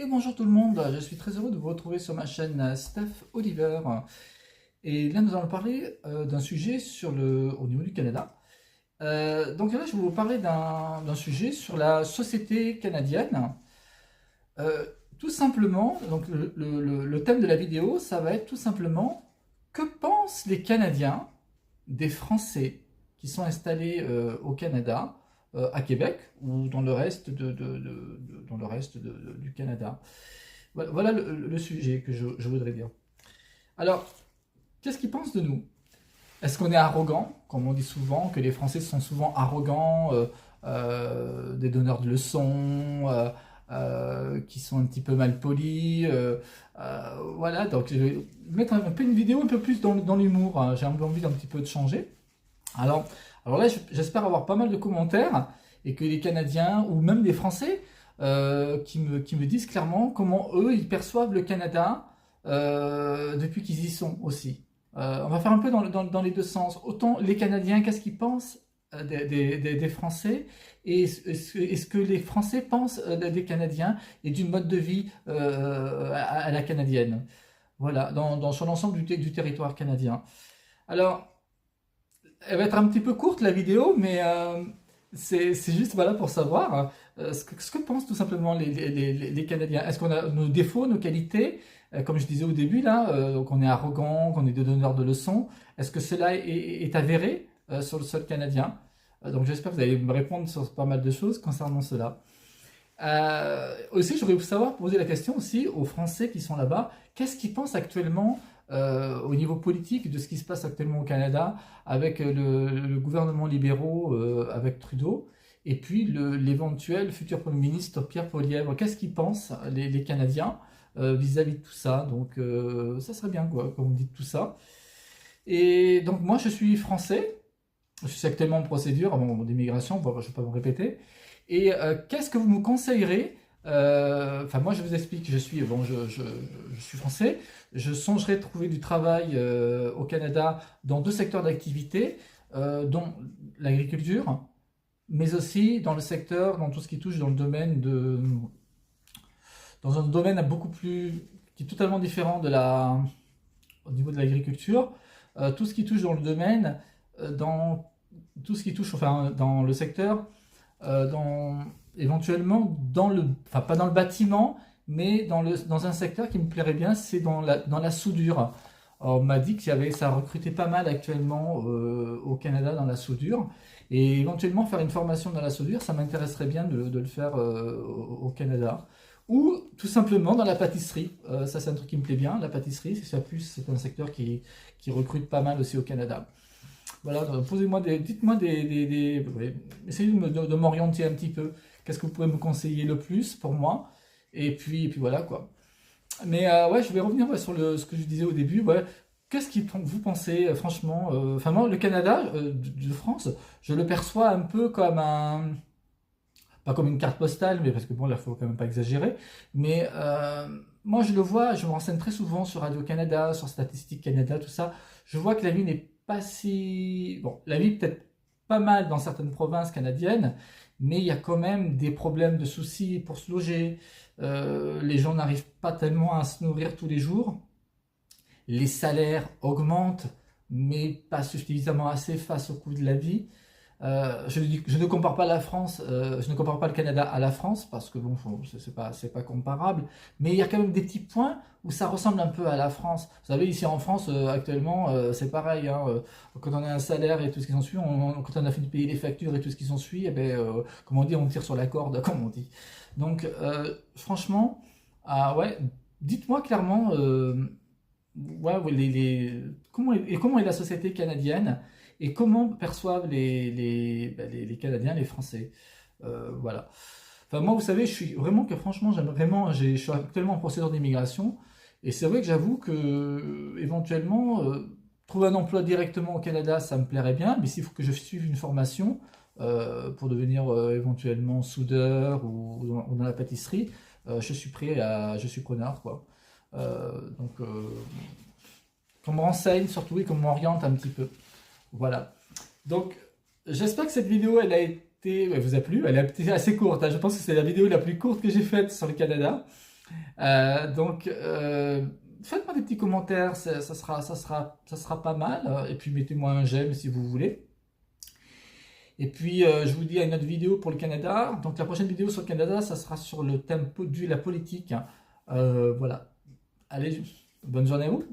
Et bonjour tout le monde, je suis très heureux de vous retrouver sur ma chaîne Steph Oliver. Et là nous allons parler d'un sujet au niveau du Canada. Donc là je vais vous parler d'un sujet sur la société canadienne. Euh, Tout simplement, donc le thème de la vidéo, ça va être tout simplement que pensent les Canadiens des Français qui sont installés au Canada, à Québec ou dans le reste, dans le reste du Canada. Voilà le sujet que je voudrais dire. Alors, qu'est-ce qu'ils pensent de nous? Est-ce qu'on est arrogant, comme on dit souvent, que les Français sont souvent arrogants, des donneurs de leçons, qui sont un petit peu mal polis, voilà, donc je vais mettre un peu une vidéo un peu plus dans l'humour, hein. J'ai envie d'un petit peu de changer. Alors, alors là, j'espère avoir pas mal de commentaires et que les Canadiens ou même des Français qui me disent clairement comment eux ils perçoivent le Canada depuis qu'ils y sont aussi. On va faire un peu dans les deux sens. Autant les Canadiens, qu'est-ce qu'ils pensent des Français et est-ce que les Français pensent des Canadiens et d'une mode de vie à la canadienne. Voilà, sur l'ensemble du territoire canadien. Alors, elle va être un petit peu courte la vidéo, mais c'est juste voilà, pour savoir ce que pensent tout simplement les Canadiens. Est-ce qu'on a nos défauts, nos qualités, comme je disais au début, là, qu'on est arrogant, qu'on est des donneurs de leçons. Est-ce que cela est avéré sur le sol canadien? Donc j'espère que vous allez me répondre sur pas mal de choses concernant cela. Aussi, j'aurais voulu savoir, poser la question aussi aux Français qui sont là-bas, qu'est-ce qu'ils pensent actuellement au niveau politique de ce qui se passe actuellement au Canada avec le gouvernement libéraux, avec Trudeau, et puis l'éventuel futur Premier ministre Pierre Poilievre. Qu'est-ce qu'ils pensent les Canadiens vis-à-vis de tout ça? Donc ça serait bien, quoi, comme vous dites tout ça. Et donc moi, je suis français. Je suis actuellement en procédure d'immigration, je ne vais pas me répéter. Et qu'est-ce que vous me conseillerez? Enfin, moi, je vous explique. Je suis français. Je songerais trouver du travail au Canada dans deux secteurs d'activité, dont l'agriculture, mais aussi dans tout ce qui touche dans le domaine dans un domaine qui est totalement différent au niveau de l'agriculture. Tout ce qui touche dans le domaine, dans tout ce qui touche, enfin, dans le secteur, éventuellement enfin pas dans le bâtiment, mais dans un secteur qui me plairait bien, c'est dans la soudure. Alors, on m'a dit ça recrutait pas mal actuellement au Canada dans la soudure, et éventuellement faire une formation dans la soudure, ça m'intéresserait bien de le faire au Canada. Ou tout simplement dans la pâtisserie. Ça, c'est un truc qui me plaît bien, la pâtisserie. C'est un secteur qui recrute pas mal aussi au Canada. Voilà, dites-moi ouais, essayez de m'orienter un petit peu. Qu'est-ce que vous pouvez me conseiller le plus pour moi? Et puis voilà quoi. Mais ouais, je vais revenir sur ce que je disais au début. Ouais. Qu'est-ce que vous pensez, franchement? Enfin, moi, le Canada de France, je le perçois un peu comme pas comme une carte postale, mais parce que bon, là, il faut quand même pas exagérer. Mais moi, je le vois, je me renseigne très souvent sur Radio-Canada, sur Statistique Canada, tout ça. Je vois que la vie n'est pas si... Bon, la vie peut-être pas mal dans certaines provinces canadiennes, mais il y a quand même des problèmes de soucis pour se loger. Les gens n'arrivent pas tellement à se nourrir tous les jours. Les salaires augmentent, mais pas suffisamment assez face au coût de la vie. Je ne compare pas la France, je ne compare pas le Canada à la France parce que bon, c'est pas comparable. Mais il y a quand même des petits points où ça ressemble un peu à la France. Vous savez, ici en France, actuellement, c'est pareil. Hein, quand on a un salaire et tout ce qui s'ensuit, quand on a fini de payer les factures et tout ce qui s'ensuit, eh ben, comment on dit, on tire sur la corde, comme on dit. Donc, franchement, ouais, dites-moi clairement, ouais, ouais, comment est la société canadienne et comment perçoivent les Canadiens, les Français. Voilà. Enfin, moi, vous savez, je suis vraiment que franchement, je suis actuellement en procédure d'immigration et c'est vrai que j'avoue que éventuellement, trouver un emploi directement au Canada, ça me plairait bien, mais s'il faut que je suive une formation pour devenir éventuellement soudeur ou dans la pâtisserie, je suis preneur, quoi. Donc, qu'on me renseigne surtout et qu'on m'oriente un petit peu. Voilà. Donc, j'espère que cette vidéo, elle vous a plu. Elle a été assez courte, hein. Je pense que c'est la vidéo la plus courte que j'ai faite sur le Canada. Faites-moi des petits commentaires, ça sera pas mal. Et puis mettez-moi un j'aime si vous voulez. Et puis je vous dis à une autre vidéo pour le Canada. Donc la prochaine vidéo sur le Canada, ça sera sur le thème de la politique. Voilà. Allez, bonne journée à vous.